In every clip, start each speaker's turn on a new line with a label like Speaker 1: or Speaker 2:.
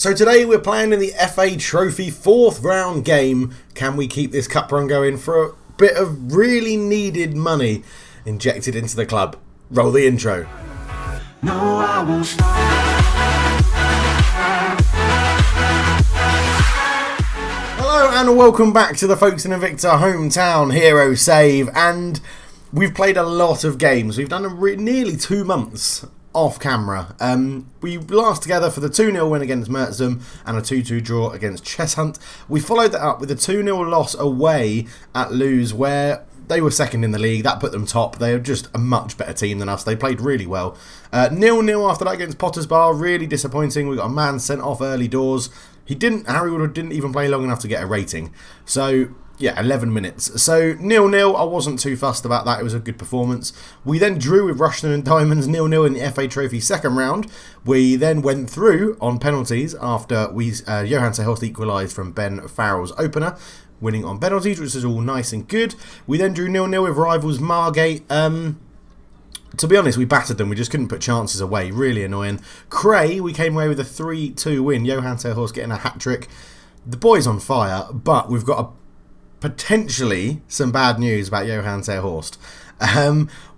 Speaker 1: So today we're playing in the FA Trophy 4th round game. Can we keep this cup run going for a bit of really needed money injected into the club? Roll the intro.
Speaker 2: No, I won't stop.
Speaker 1: Hello and welcome back to the Folkestone Invicta hometown hero save, and we've played a lot of games. We've done nearly 2 months off camera. We last together for the 2-0 win against Mertzum and a 2-2 draw against Cheshunt. We followed that up with a 2-0 loss away at Lewes, where they were second in the league. That put them top. They are just a much better team than us. They played really well. 0-0 after that against Potters Bar. Really disappointing. We got a man sent off early doors. Harry Woodward didn't even play long enough to get a rating. So yeah, 11 minutes. So 0-0, I wasn't too fussed about that. It was a good performance. We then drew with Rushton and Diamonds 0-0 in the FA Trophy second round. We then went through on penalties after Johan Seehorst equalised from Ben Farrell's opener, winning on penalties, which is all nice and good. We then drew 0-0 with rivals Margate. To be honest, we battered them. We just couldn't put chances away. Really annoying. Cray, we came away with a 3-2 win. Johan Seehorst getting a hat-trick. The boy's on fire, but we've got potentially some bad news about Johan Seehorst.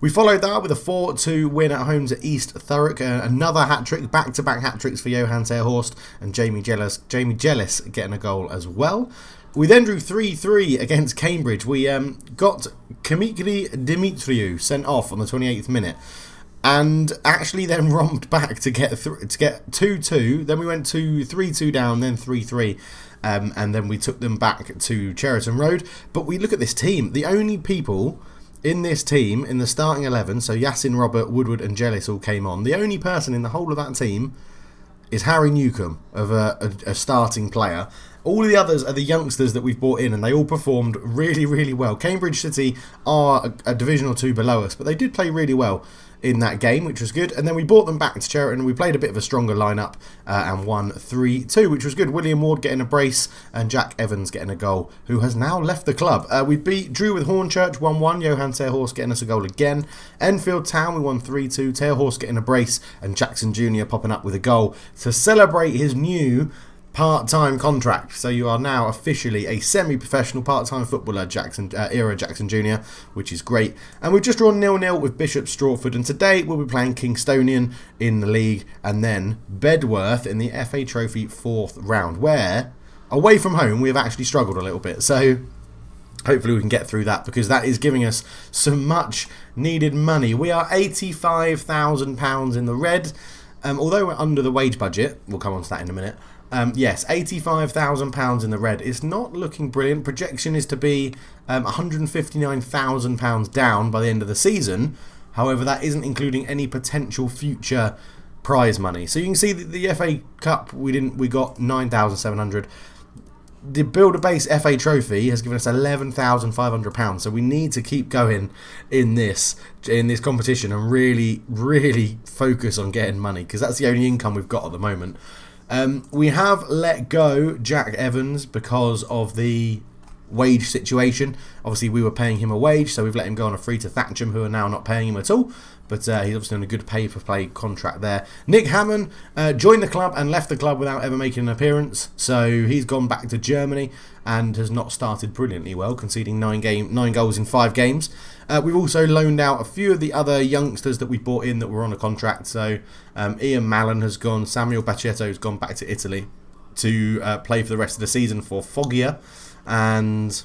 Speaker 1: We followed that up with a 4-2 win at home to East Thurrock. Another hat-trick, back-to-back hat-tricks for Johan Seehorst, and Jamie Jealous getting a goal as well. We then drew 3-3 against Cambridge. We got Kamikli Dimitriou sent off on the 28th minute, and actually then romped back to get 2-2. Then we went to 3-2 down, then 3-3. And then we took them back to Cheriton Road. But we look at this team. The only people in this team, in the starting 11, so Yasin, Robert, Woodward and Jealous all came on. The only person in the whole of that team is Harry Newcombe, of a starting player. All of the others are the youngsters that we've brought in, and they all performed really, really well. Cambridge City are a division or two below us, but they did play really well in that game, which was good. And then we brought them back to Cheriton. We played a bit of a stronger lineup and won 3-2, which was good. William Ward getting a brace and Jack Evans getting a goal, who has now left the club. We drew with Hornchurch 1-1. Johan Seehorst getting us a goal again. Enfield Town, we won 3-2. Seehorst getting a brace and Jackson Jr. popping up with a goal to celebrate his new part-time contract. So you are now officially a semi-professional part-time footballer, Jackson Jr., which is great. And we've just drawn 0-0 with Bishop Strawford, and today we'll be playing Kingstonian in the league and then Bedworth in the FA Trophy 4th round, where away from home we have actually struggled a little bit. So hopefully we can get through that, because that is giving us some much needed money. We are £85,000 in the red, although we're under the wage budget. We'll come on to that in a minute. Yes, £85,000 in the red. It's not looking brilliant. Projection is to be £159,000 down by the end of the season. However, that isn't including any potential future prize money. So you can see that the FA Cup, we got £9,700. The Builder Base FA Trophy has given us £11,500. So we need to keep going in this competition and really, really focus on getting money, because that's the only income we've got at the moment. We have let go Jack Evans because of the wage situation. Obviously we were paying him a wage, so we've let him go on a free to Thatcham, who are now not paying him at all, but he's obviously on a good pay-for-play contract there. Nick Hammond joined the club and left the club without ever making an appearance, so he's gone back to Germany and has not started brilliantly well, conceding 9 goals in 5 games. We've also loaned out a few of the other youngsters that we brought in that were on a contract. So Ian Mallon has gone, Samuel Bacetto has gone back to Italy to play for the rest of the season for Foggia, and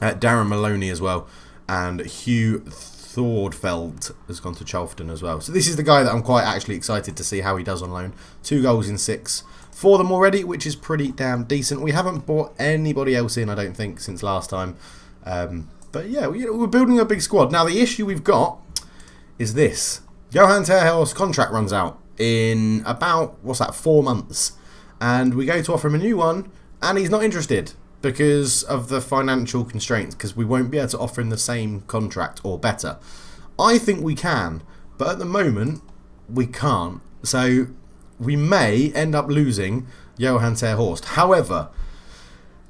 Speaker 1: Darren Maloney as well, and Hugh Thordfeld has gone to Charlton as well. So this is the guy that I'm quite actually excited to see how he does on loan. 2 goals in 6 for them already, which is pretty damn decent. We haven't brought anybody else in, I don't think, since last time. But yeah, we're building a big squad. Now the issue we've got is this. Johan Seehorst's contract runs out in about, 4 months. And we go to offer him a new one, and he's not interested because of the financial constraints, because we won't be able to offer him the same contract or better. I think we can, but at the moment we can't. So we may end up losing Johan Seehorst. However,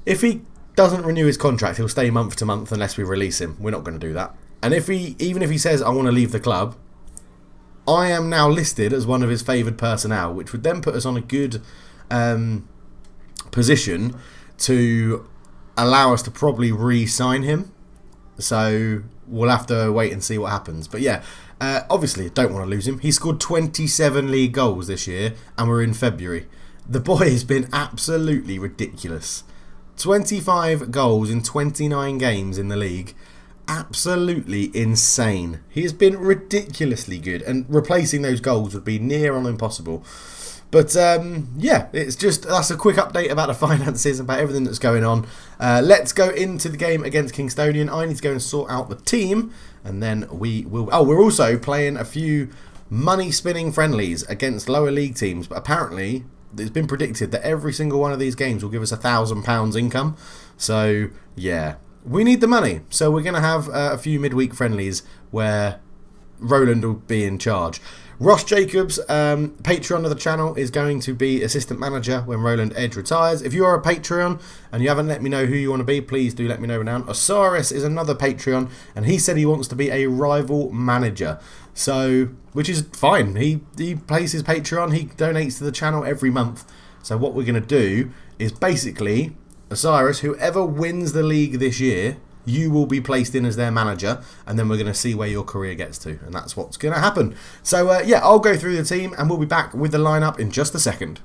Speaker 1: if he doesn't renew his contract, he'll stay month to month unless we release him. We're not going to do that. And even if he says, I want to leave the club, I am now listed as one of his favoured personnel, which would then put us on a good position to allow us to probably re-sign him. So we'll have to wait and see what happens. But yeah, obviously don't want to lose him. He scored 27 league goals this year and we're in February. The boy has been absolutely ridiculous. 25 goals in 29 games in the league. Absolutely insane. He has been ridiculously good, and replacing those goals would be near on impossible. But yeah, that's a quick update about the finances, about everything that's going on. Let's go into the game against Kingstonian. I need to go and sort out the team, and then we will. Oh, we're also playing a few money spinning friendlies against lower league teams, but apparently it's been predicted that every single one of these games will give us £1,000 income. So yeah, we need the money. So we're going to have a few midweek friendlies where Roland will be in charge. Ross Jacobs, Patreon of the channel, is going to be assistant manager when Roland Edge retires. If you are a Patreon and you haven't let me know who you want to be, please do let me know now. Osiris is another Patreon, and he said he wants to be a rival manager. So, which is fine. He pays his Patreon. He donates to the channel every month. So what we're going to do is basically, Osiris, whoever wins the league this year, you will be placed in as their manager, and then we're going to see where your career gets to, and that's what's going to happen. So yeah, I'll go through the team and we'll be back with the lineup in just a second.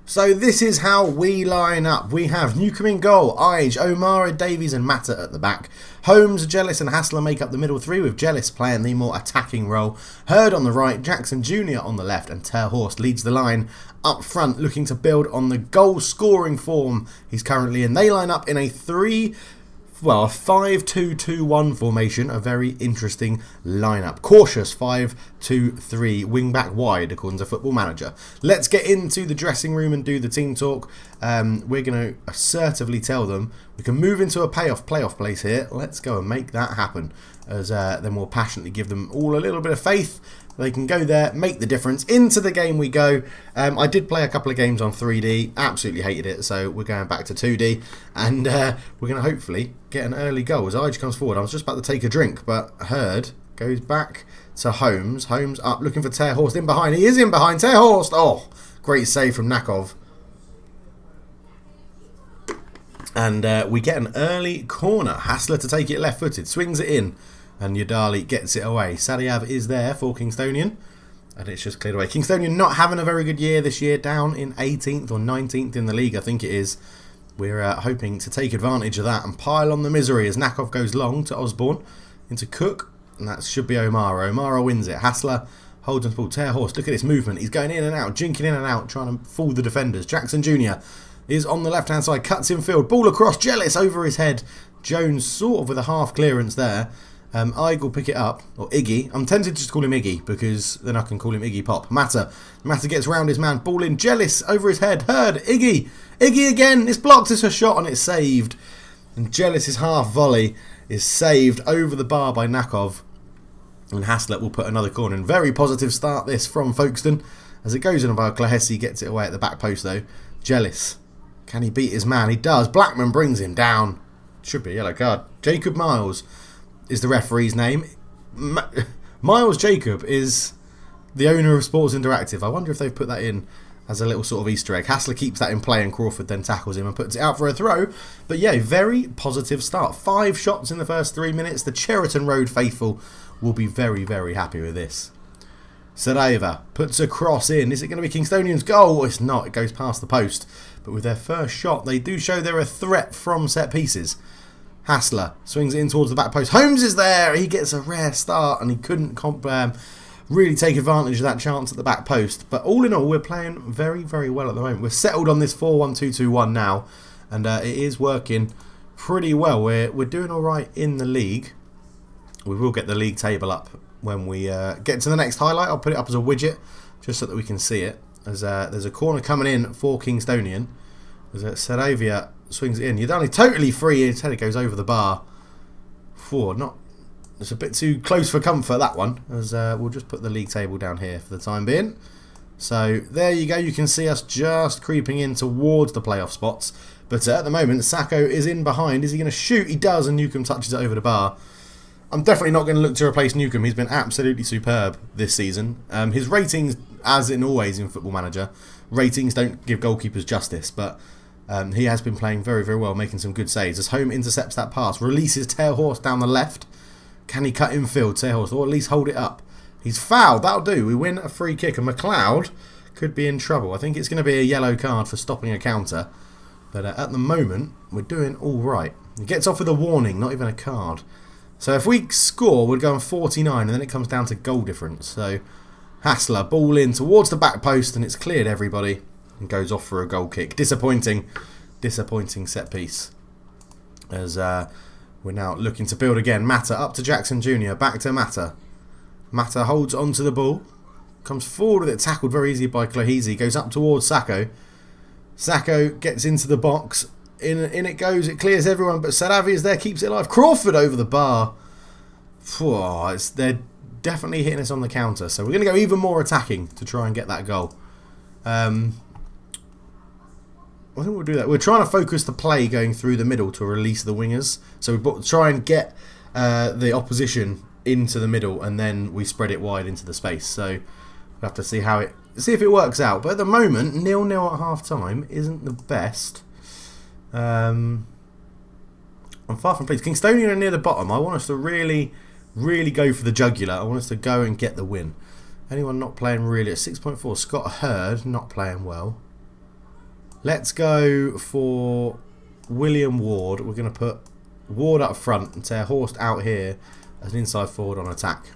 Speaker 1: So this is how we line up. We have Newcomb in goal, Ige, O'Mara, Davies and Matter at the back. Holmes, Jealous and Hassler make up the middle three, with Jealous playing the more attacking role. Hurd on the right, Jackson Jr. on the left, and Terhorst leads the line up front, looking to build on the goal scoring form he's currently in. They line up in a 5-2-2-1 formation, a very interesting lineup. Cautious 5-2-3, wing back wide, according to Football Manager. Let's get into the dressing room and do the team talk. We're going to assertively tell them we can move into a playoff place here. Let's go and make that happen, as then we'll passionately give them all a little bit of faith. They can go there, make the difference. Into the game we go. I did play a couple of games on 3D. Absolutely hated it, so we're going back to 2D. And we're going to hopefully get an early goal. As Ige comes forward, I was just about to take a drink, but Hurd goes back to Holmes. Holmes up, looking for Terhorst in behind. He is in behind. Terhorst! Oh, great save from Nakov. And we get an early corner. Hassler to take it left-footed. Swings it in. And Yadali gets it away. Sadiav is there for Kingstonian, and it's just cleared away. Kingstonian not having a very good year this year, down in 18th or 19th in the league, I think it is. We're hoping to take advantage of that and pile on the misery as Nakov goes long to Osborne, into Cook, and that should be O'Mara. O'Mara wins it. Hassler holds and ball. Terhorst, look at this movement. He's going in and out, jinking in and out, trying to fool the defenders. Jackson Jr. is on the left-hand side, cuts in field, ball across, Jealous over his head. Jones sort of with a half clearance there. Ige will pick it up, or Iggy. I'm tempted to just call him Iggy, because then I can call him Iggy Pop. Matter gets round his man, ball in, Jealous over his head. Hurd, Iggy again. It's blocked, it's a shot, and it's saved. And Jealous's half volley is saved over the bar by Nakov. And Haslett will put another corner in. Very positive start this from Folkestone, as it goes in by Klahesi, gets it away at the back post though. Jealous, can he beat his man? He does. Blackman brings him down. Should be a yellow card. Jacob Miles is the referee's name. Miles Jacob is the owner of Sports Interactive. I wonder if they've put that in as a little sort of Easter egg. Hassler keeps that in play and Crawford then tackles him and puts it out for a throw. But yeah, very positive start. 5 shots in the first 3 minutes. The Cheriton Road faithful will be very, very happy with this. Saraiva puts a cross in. Is it going to be Kingstonian's goal? It's not. It goes past the post. But with their first shot, they do show they're a threat from set pieces. Hassler swings it in towards the back post. Holmes is there. He gets a rare start and he couldn't really take advantage of that chance at the back post. But all in all, we're playing very, very well at the moment. We're settled on this 4-1-2-2-1 now, and it is working pretty well. We're doing all right in the league. We will get the league table up when we get to the next highlight. I'll put it up as a widget just so that we can see it. As there's a corner coming in for Kingstonian. As Saravia swings it in. You're only totally free. His head goes over the bar. It's a bit too close for comfort, that one. As we'll just put the league table down here for the time being. So there you go. You can see us just creeping in towards the playoff spots. But at the moment, Sacco is in behind. Is he going to shoot? He does, and Newcomb touches it over the bar. I'm definitely not going to look to replace Newcomb. He's been absolutely superb this season. His ratings, as in always in Football Manager, ratings don't give goalkeepers justice, but he has been playing very, very well, making some good saves. As Home intercepts that pass, releases Terhorst down the left. Can he cut infield, Terhorst, or at least hold it up? He's fouled. That'll do. We win a free kick, and McLeod could be in trouble. I think it's going to be a yellow card for stopping a counter. But at the moment, we're doing all right. He gets off with a warning, not even a card. So if we score, we're going 49, and then it comes down to goal difference. So Hassler, ball in towards the back post, and it's cleared everybody. And goes off for a goal kick. Disappointing set piece. As we're now looking to build again. Mata up to Jackson Jr. Back to Mata. Mata holds onto the ball. Comes forward with it, tackled very easily by Clohese. Goes up towards Sacco. Sacco gets into the box. In it goes. It clears everyone, but Saravi is there, keeps it alive. Crawford over the bar. They're definitely hitting us on the counter. So we're going to go even more attacking to try and get that goal. I think we'll do that. We're trying to focus the play going through the middle to release the wingers. So we try and get the opposition into the middle, and then we spread it wide into the space. So we'll have to see if it works out. But at the moment, 0-0 at half time isn't the best. I'm far from pleased. Kingstonian are near the bottom. I want us to really, really go for the jugular. I want us to go and get the win. Anyone not playing really at 6.4? Scott Hurd not playing well. Let's go for William Ward. We're going to put Ward up front and Terhorst out here as an inside forward on attack.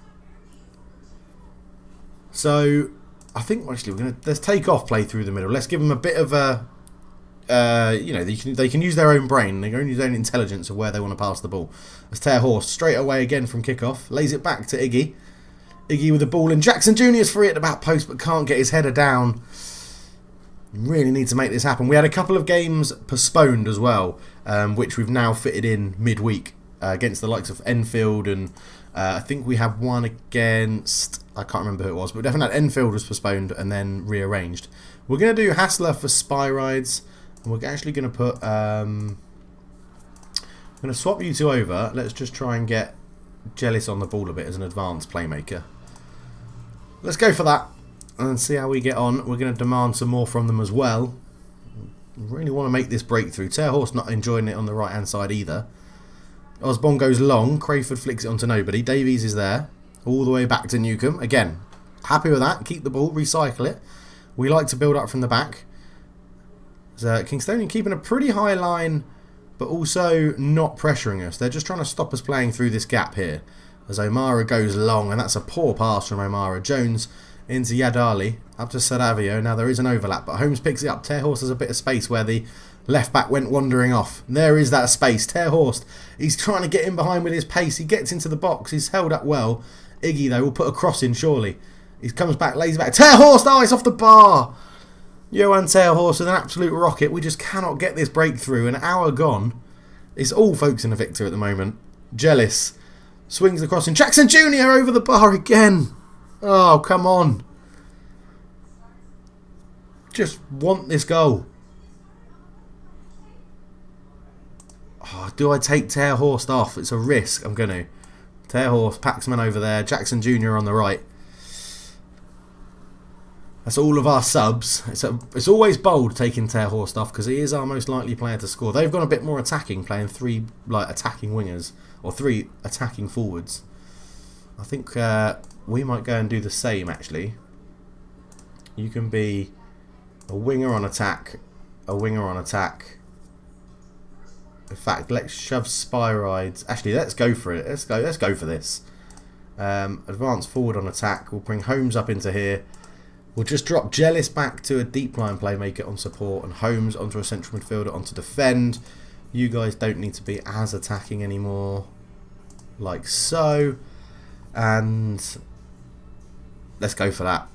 Speaker 1: So I think actually let's take off play through the middle. Let's give them a bit of a they can use their own brain. They can use their own intelligence of where they want to pass the ball. As Terhorst straight away again from kickoff lays it back to Iggy. Iggy with the ball, and Jackson Jr. is free at the back post but can't get his header down. Really need to make this happen. We had a couple of games postponed as well, which we've now fitted in midweek against the likes of Enfield, and I think we had one against, I can't remember who it was, but definitely Enfield was postponed and then rearranged. We're going to do Hassler for Spy Rides, and we're actually going to put, I'm going to swap you two over. Let's just try and get Jellis on the ball a bit as an advanced playmaker. Let's go for that and see how we get on. We're going to demand some more from them as well. Really want to make this breakthrough. Terhorst not enjoying it on the right hand side either. Osborne goes long. Crayford flicks it onto nobody. Davies is there. All the way back to Newcomb. Again, happy with that. Keep the ball. Recycle it. We like to build up from the back. Kingstonian keeping a pretty high line, but also not pressuring us. They're just trying to stop us playing through this gap here. As O'Mara goes long, and that's a poor pass from O'Mara. Jones into Yadali, up to Saravio. Now there is an overlap, but Holmes picks it up. Terhorst has a bit of space where the left back went wandering off. There is that space. Terhorst, he's trying to get in behind with his pace. He gets into the box. He's held up well. Iggy, though, will put a cross in, surely. He comes back, lays back. Terhorst, oh, it's off the bar. Johan Terhorst with an absolute rocket. We just cannot get this breakthrough. An hour gone. It's all Folkestone Invicta at the moment. Jellis swings the cross in. Jackson Jr. over the bar again. Oh, come on. Just want this goal. Oh, do I take Terhorst off? It's a risk. I'm going to. Terhorst, Paxman over there. Jackson Jr. on the right. That's all of our subs. It's always bold taking Terhorst off because he is our most likely player to score. They've gone a bit more attacking, playing three attacking wingers or three attacking forwards. I think we might go and do the same actually. You can be a winger on attack, a winger on attack. In fact, let's shove Spy Rides. Actually, let's go for it. Let's go for this. Advance forward on attack. We'll bring Holmes up into here. We'll just drop Jellis back to a deep line playmaker on support and Holmes onto a central midfielder onto defend. You guys don't need to be as attacking anymore. Like so. And let's go for that.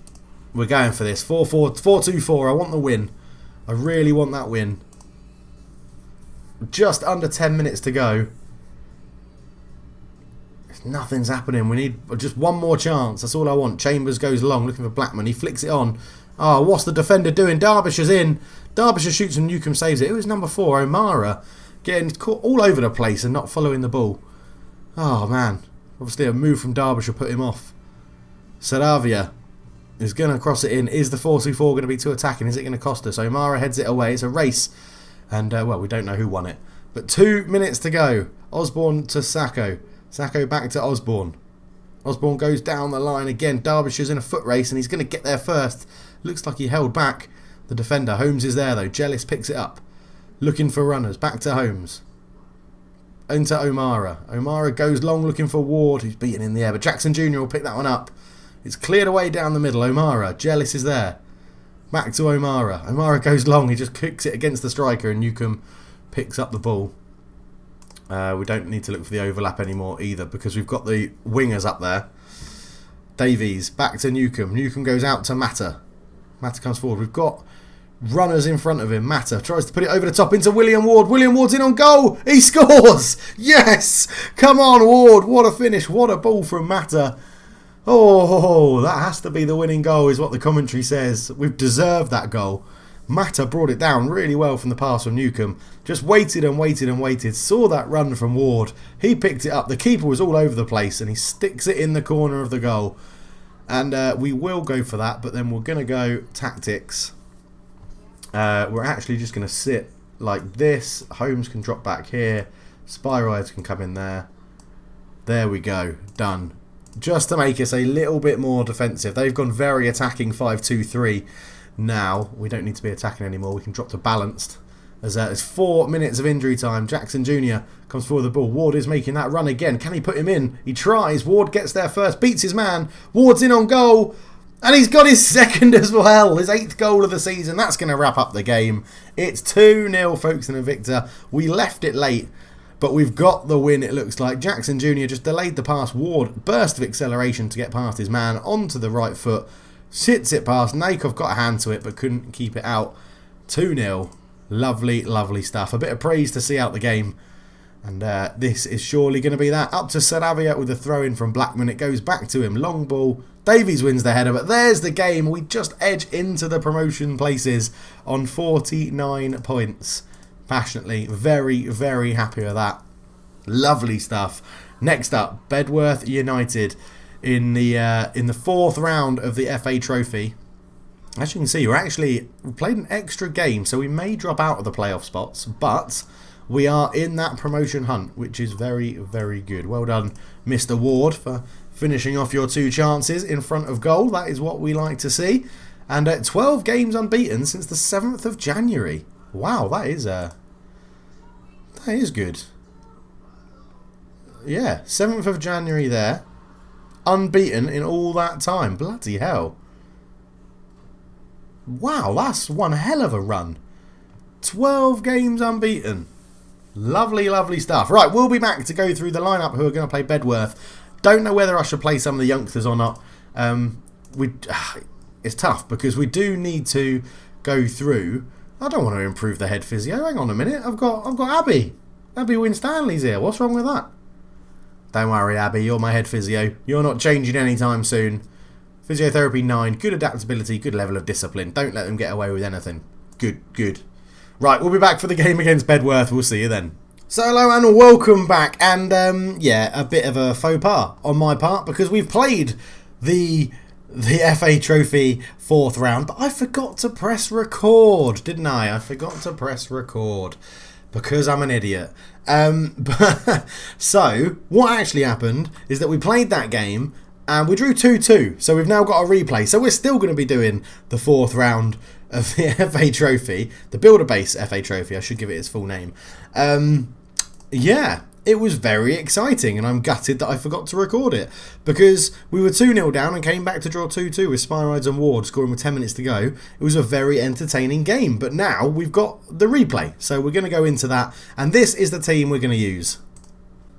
Speaker 1: We're going for this. 4-2-4. I want the win. I really want that win. Just under 10 minutes to go. Nothing's happening. We need just one more chance. That's all I want. Chambers goes long looking for Blackman. He flicks it on. Oh, what's the defender doing? Derbyshire's in. Derbyshire shoots and Newcomb saves it. It was number 4, O'Mara. Getting caught all over the place and not following the ball. Oh, man. Obviously a move from Derbyshire put him off. Saravia. is going to cross it in. Is the 4-2-4 going to be too attacking? Is it going to cost us? O'Mara heads it away. It's a race. And, well, we don't know who won it. But 2 minutes to go. Osborne to Sacco. Sacco back to Osborne. Osborne goes down the line again. Derbyshire's in a foot race and he's going to get there first. Looks like he held back the defender. Holmes is there though. Jellis picks it up. Looking for runners. Back to Holmes. Into O'Mara. O'Mara goes long looking for Ward, who's beaten in the air. But Jackson Jr. will pick that one up. It's cleared away down the middle. O'Mara. Jellis is there. Back to O'Mara. O'Mara goes long. He just kicks it against the striker and Newcomb picks up the ball. We don't need to look for the overlap anymore either because we've got the wingers up there. Davies back to Newcomb. Newcomb goes out to Matter. Matter comes forward. We've got runners in front of him. Matter tries to put it over the top into William Ward. William Ward's in on goal. He scores. Yes. Come on, Ward. What a finish. What a ball from Matter. Oh, that has to be the winning goal is what the commentary says. We've deserved that goal. Matter brought it down really well from the pass from Newcomb. Just waited and waited and waited. Saw that run from Ward. He picked it up. The keeper was all over the place and he sticks it in the corner of the goal. And we will go for that, but then we're going to go tactics. We're actually just going to sit like this. Holmes can drop back here. Spyrides can come in there. There we go. Done. Just to make us a little bit more defensive. They've gone very attacking 5-2-3. Now, we don't need to be attacking anymore. We can drop to balanced. As it's 4 minutes of injury time. Jackson Jr. comes forward with the ball. Ward is making that run again. Can he put him in? He tries. Ward gets there first. Beats his man. Ward's in on goal. And he's got his second as well. His 8th goal of the season. That's going to wrap up the game. It's 2-0 Folkestone Invicta. We left it late. But we've got the win, it looks like. Jackson Jr. just delayed the pass. Ward, burst of acceleration to get past his man. Onto the right foot. Sits it past. Nakov got a hand to it but couldn't keep it out. 2-0. Lovely, lovely stuff. A bit of praise to see out the game. And this is surely going to be that. Up to Saravia with a throw-in from Blackman. It goes back to him. Long ball. Davies wins the header. But there's the game. We just edge into the promotion places on 49 points. Passionately. Very, very happy with that. Lovely stuff. Next up, Bedworth United. In the 4th round of the FA Trophy. As you can see, we played an extra game, so we may drop out of the playoff spots, but we are in that promotion hunt, which is very, very good. Well done, Mr. Ward, for finishing off your 2 chances in front of goal. That is what we like to see. And 12 games unbeaten since the 7th of January. Wow, that is good. Yeah, 7th of January there. Unbeaten in all that time. Bloody hell. Wow, that's one hell of a run. 12 games unbeaten. Lovely, lovely stuff. Right, we'll be back to go through the lineup who are going to play Bedworth. Don't know whether I should play some of the youngsters or not. It's tough because we do need to go through. I don't want to improve the head physio. Hang on a minute. I've got Abby. Abby Winstanley's here. What's wrong with that? Don't worry, Abby, you're my head physio. You're not changing anytime soon. Physiotherapy 9, good adaptability, good level of discipline. Don't let them get away with anything. Good, good. Right, we'll be back for the game against Bedworth. We'll see you then. So hello and welcome back. And yeah, a bit of a faux pas on my part because we've played the FA Trophy 4th round, but I forgot to press record, didn't I? I forgot to press record. Because I'm an idiot. So, what actually happened is that we played that game and we drew 2-2. So we've now got a replay. So we're still going to be doing the 4th round of the FA Trophy. The Builder Base FA Trophy. I should give it its full name. Yeah, it was very exciting and I'm gutted that I forgot to record it. Because we were 2-0 down and came back to draw 2-2 with Spyrides and Ward scoring with 10 minutes to go. It was a very entertaining game. But now we've got the replay. So we're going to go into that. And this is the team we're going to use.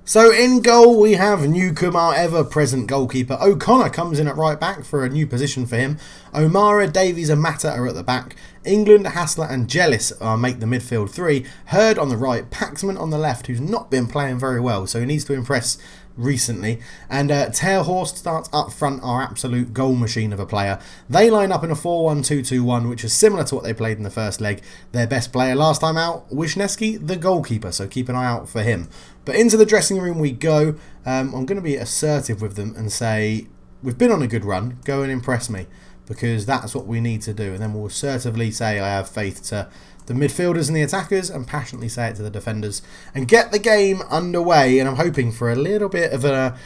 Speaker 1: So in goal we have Newcomb, our ever-present goalkeeper. O'Connor comes in at right back for a new position for him. O'Mara, Davies and Matter are at the back. England, Hassler and Jellis make the midfield 3. Hurd on the right, Paxman on the left, who's not been playing very well, so he needs to impress recently. And Terhorst starts up front, our absolute goal machine of a player. They line up in a 4-1-2-2-1, which is similar to what they played in the first leg. Their best player last time out, Wisniewski, the goalkeeper, so keep an eye out for him. But into the dressing room we go. I'm going to be assertive with them and say, we've been on a good run, go and impress me. because that's what we need to do. And then we'll assertively say I have faith to the midfielders and the attackers, and passionately say it to the defenders, and get the game underway. And I'm hoping for a little bit of a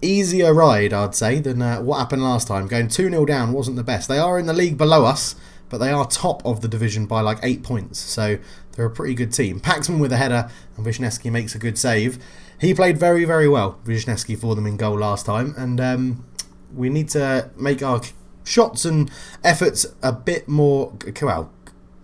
Speaker 1: easier ride, I'd say, than what happened last time. Going 2-0 down wasn't the best. They are in the league below us, but they are top of the division by like 8 points, so they're a pretty good team. Paxman with a header, and Wisniewski makes a good save. He played very, very well, Wisniewski, for them in goal last time, and we need to make our shots and efforts a bit more, well,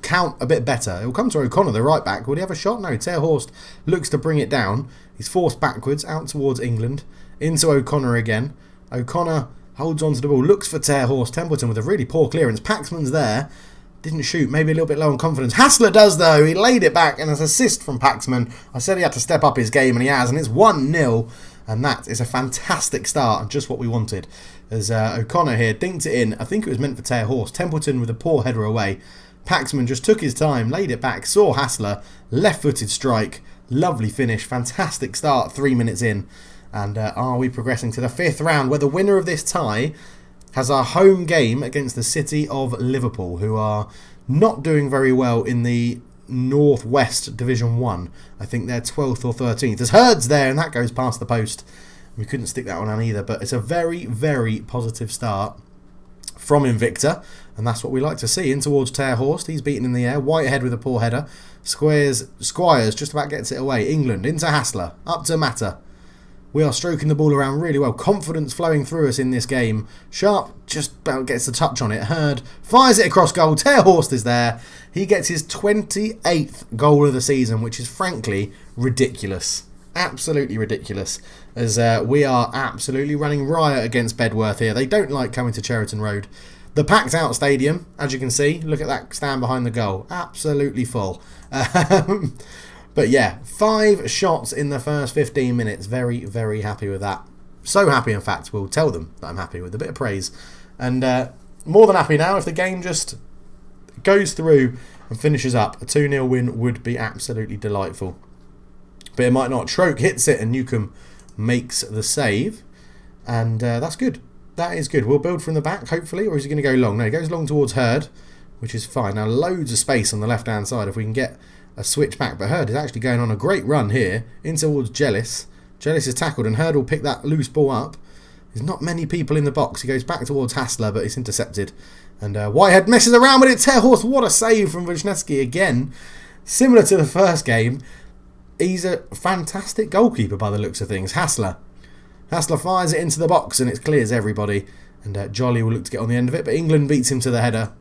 Speaker 1: count a bit better. It will come to O'Connor, the right back. Would he have a shot? No, Terhorst looks to bring it down. He's forced backwards, out towards England, into O'Connor again. O'Connor holds on to the ball, looks for Terhorst. Templeton with a really poor clearance. Paxman's there. Didn't shoot, maybe a little bit low on confidence. Hassler does though, he laid it back, and an assist from Paxman. I said he had to step up his game, and he has, and it's 1-0, and that is a fantastic start, and just what we wanted. As O'Connor here dinked it in, I think it was meant for Terhorst. Templeton with a poor header away. Paxman just took his time, laid it back, saw Hassler, left-footed strike, lovely finish, fantastic start 3 minutes in. And are we progressing to the 5th round, where the winner of this tie has our home game against the City of Liverpool, who are not doing very well in the Northwest Division 1. I think they're 12th or 13th. There's Hurds there, and that goes past the post. We couldn't stick that one on either, but it's a very, very positive start from Invicta, and that's what we like to see. In towards Terhorst, he's beaten in the air. Whitehead with a poor header. Squires just about gets it away. England into Hassler, up to Mata. We are stroking the ball around really well. Confidence flowing through us in this game. Sharp just about gets the touch on it. Hurd fires it across goal. Terhorst is there. He gets his 28th goal of the season, which is frankly ridiculous. Absolutely ridiculous. As we are absolutely running riot against Bedworth here. They don't like coming to Cheriton Road. The packed out stadium, as you can see. Look at that stand behind the goal. Absolutely full. But yeah, 5 shots in the first 15 minutes. Very, very happy with that. So happy, in fact, we'll tell them that I'm happy with a bit of praise. And more than happy now if the game just goes through and finishes up. A 2-0 win would be absolutely delightful. But it might not. Troke hits it and Newcomb makes the save. And that's good. That is good. We'll build from the back, hopefully. Or is he going to go long? No, he goes long towards Hurd, which is fine. Now, loads of space on the left-hand side if we can get a switch back. But Hurd is actually going on a great run here in towards Jellis. Jellis is tackled and Hurd will pick that loose ball up. There's not many people in the box. He goes back towards Hassler, but it's intercepted. And Whitehead messes around with it. Terhorst, what a save from Wisniewski again. Similar to the first game. He's a fantastic goalkeeper by the looks of things. Hassler fires it into the box and it clears everybody. And Jolly will look to get on the end of it, but England beats him to the header.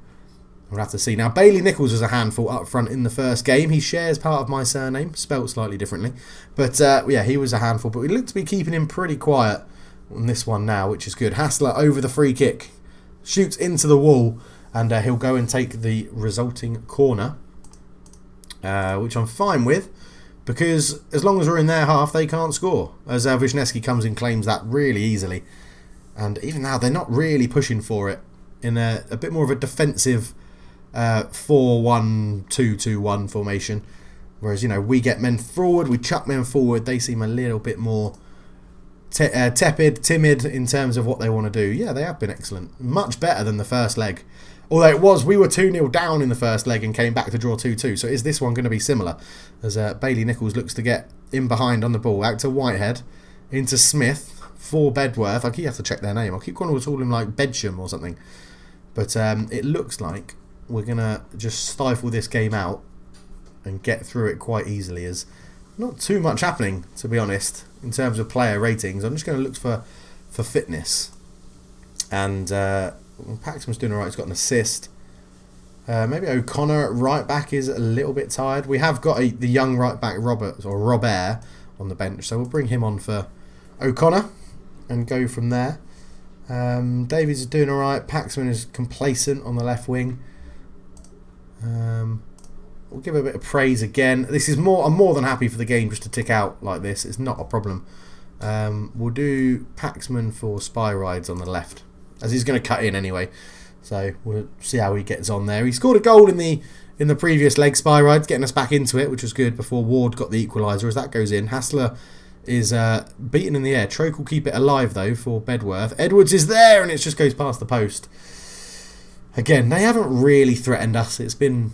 Speaker 1: We'll have to see. Now, Bailey Nichols was a handful up front in the first game. He shares part of my surname, spelt slightly differently. But yeah, he was a handful. But we look to be keeping him pretty quiet on this one now, which is good. Hassler over the free kick. Shoots into the wall. And he'll go and take the resulting corner. Which I'm fine with. Because as long as we're in their half, they can't score. As Wisniewski comes and claims that really easily. And even now, they're not really pushing for it. In a bit more of a defensive 4-1-2-2-1 formation. Whereas, you know, we get men forward, we chuck men forward. They seem a little bit more tepid, timid in terms of what they want to do. Yeah, they have been excellent. Much better than the first leg. Although we were 2-0 down in the first leg and came back to draw 2-2. So is this one going to be similar? As Bailey Nichols looks to get in behind on the ball. Out to Whitehead. Into Smith. For Bedworth. I keep have to check their name. I keep calling him like Bedsham or something. But it looks like we're going to just stifle this game out and get through it quite easily. As not too much happening, to be honest, in terms of player ratings. I'm just going to look for fitness. And Paxman's doing alright. He's got an assist. Maybe O'Connor at right back is a little bit tired. We have got the young right back Robert on the bench, so we'll bring him on for O'Connor and go from there. Davies is doing alright. Paxman is complacent on the left wing. We'll give a bit of praise again. I'm more than happy for the game just to tick out like this. It's not a problem. We'll do Paxman for spy rides on the left, as he's going to cut in anyway. So we'll see how he gets on there. He scored a goal in the previous leg, spy rides, getting us back into it, which was good before Ward got the equaliser. As that goes in, Hassler is beaten in the air. Troke will keep it alive though for Bedworth. Edwards is there and it just goes past the post. Again, they haven't really threatened us. It's been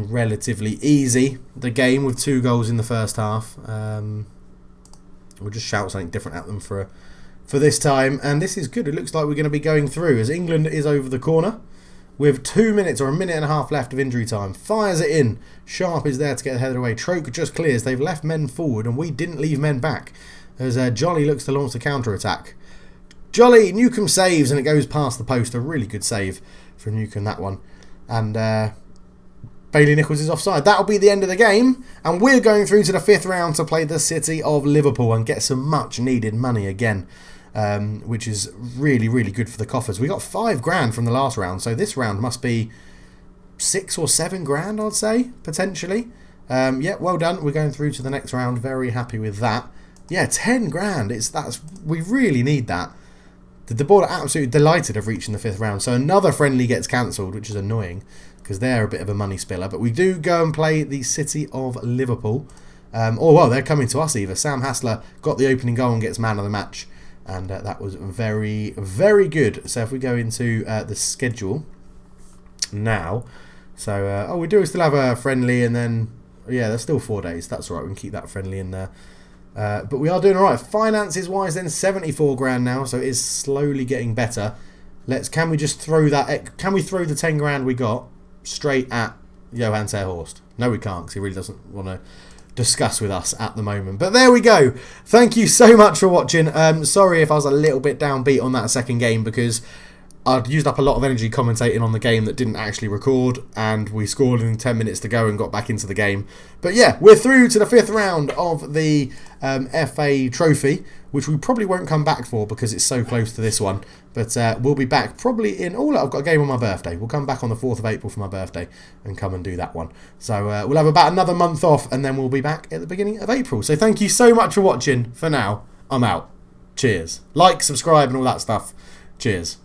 Speaker 1: relatively easy, the game, with 2 goals in the first half. We'll just shout something different at them for this time, and this is good. It looks like we're going to be going through, as England is over the corner with 2 minutes or a minute and a half left of injury time. Fires it in. Sharp is there to get the header away. Troke just clears. They've left men forward, and we didn't leave men back, as Jolly looks to launch the counter-attack. Jolly, Newcomb saves, and it goes past the post. A really good save from Newcomb, that one. And Bailey Nichols is offside. That'll be the end of the game, and we're going through to the 5th round to play the City of Liverpool and get some much needed money again, which is really, really good for the coffers. We got $5,000 from the last round, so this round must be 6 or 7 grand, I'd say, potentially. Yeah, well done. We're going through to the next round. Very happy with that. Yeah, 10 grand. We really need that. The board are absolutely delighted of reaching the 5th round. So another friendly gets cancelled, which is annoying because they're a bit of a money spiller. But we do go and play the City of Liverpool. Well, they're coming to us either. Sam Hassler got the opening goal and gets man of the match. And that was very, very good. So if we go into the schedule now. So, we do still have a friendly, and then, yeah, there's still 4 days. That's all right. We can keep that friendly in there. But we are doing all right. Finances wise, then 74 grand now, so it is slowly getting better. Can we just throw that? Can we throw the 10 grand we got straight at Johan Terhorst? No, we can't, because he really doesn't want to discuss with us at the moment. But there we go. Thank you so much for watching. Sorry if I was a little bit downbeat on that second game, because I'd used up a lot of energy commentating on the game that didn't actually record, and we scored in 10 minutes to go and got back into the game. But yeah, we're through to the 5th round of the FA Trophy, which we probably won't come back for because it's so close to this one. But we'll be back probably in... I've got a game on my birthday. We'll come back on the 4th of April for my birthday and come and do that one. So we'll have about another month off, and then we'll be back at the beginning of April. So thank you so much for watching. For now, I'm out. Cheers. Like, subscribe and all that stuff. Cheers.